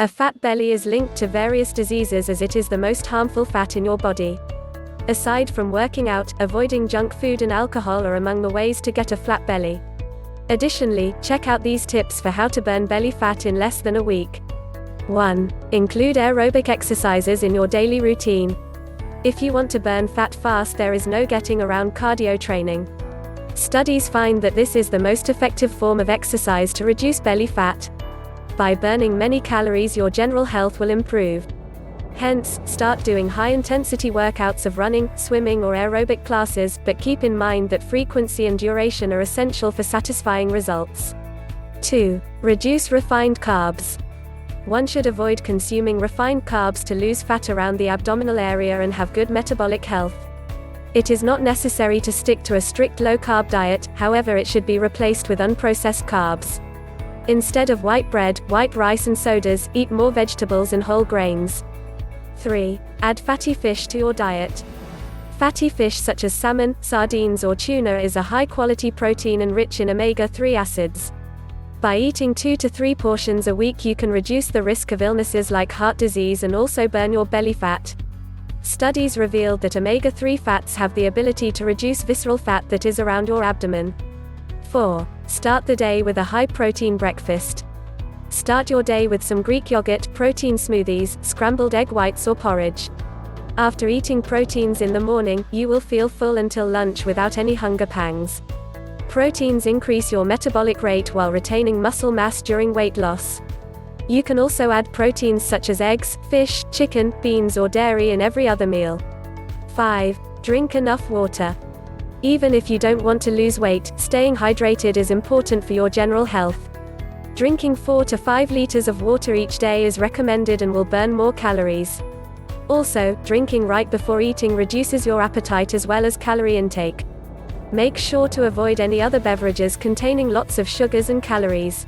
A fat belly is linked to various diseases as it is the most harmful fat in your body. Aside from working out, avoiding junk food and alcohol are among the ways to get a flat belly. Additionally, check out these tips for how to burn belly fat in less than a week. 1. Include aerobic exercises in your daily routine. If you want to burn fat fast, there is no getting around cardio training. Studies find that this is the most effective form of exercise to reduce belly fat. By burning many calories, your general health will improve. Hence, start doing high-intensity workouts of running, swimming or aerobic classes, but keep in mind that frequency and duration are essential for satisfying results. 2. Reduce refined carbs. One should avoid consuming refined carbs to lose fat around the abdominal area and have good metabolic health. It is not necessary to stick to a strict low-carb diet, however it should be replaced with unprocessed carbs. Instead of white bread, white rice and sodas, eat more vegetables and whole grains. 3. Add fatty fish to your diet. Fatty fish such as salmon, sardines or tuna is a high-quality protein and rich in omega-3 acids. By eating 2 to 3 portions a week, you can reduce the risk of illnesses like heart disease and also burn your belly fat. Studies revealed that omega-3 fats have the ability to reduce visceral fat that is around your abdomen. 4. Start the day with a high-protein breakfast. Start your day with some Greek yogurt, protein smoothies, scrambled egg whites or porridge. After eating proteins in the morning, you will feel full until lunch without any hunger pangs. Proteins increase your metabolic rate while retaining muscle mass during weight loss. You can also add proteins such as eggs, fish, chicken, beans or dairy in every other meal. 5. Drink enough water. Even if you don't want to lose weight, staying hydrated is important for your general health. Drinking 4 to 5 liters of water each day is recommended and will burn more calories. Also, drinking right before eating reduces your appetite as well as calorie intake. Make sure to avoid any other beverages containing lots of sugars and calories.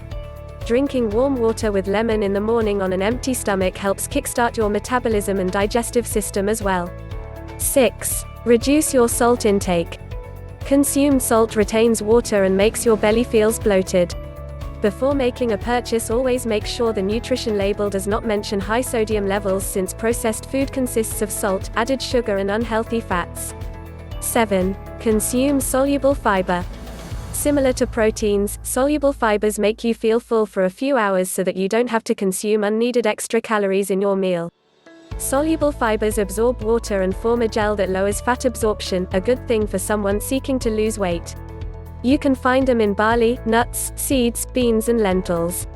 Drinking warm water with lemon in the morning on an empty stomach helps kickstart your metabolism and digestive system as well. 6. Reduce your salt intake. Consumed salt retains water and makes your belly feels bloated. Before making a purchase, always make sure the nutrition label does not mention high sodium levels, since processed food consists of salt, added sugar and unhealthy fats. 7. Consume soluble fiber. Similar to proteins, soluble fibers make you feel full for a few hours so that you don't have to consume unneeded extra calories in your meal. Soluble fibers absorb water and form a gel that lowers fat absorption, a good thing for someone seeking to lose weight. You can find them in barley, nuts, seeds, beans and lentils.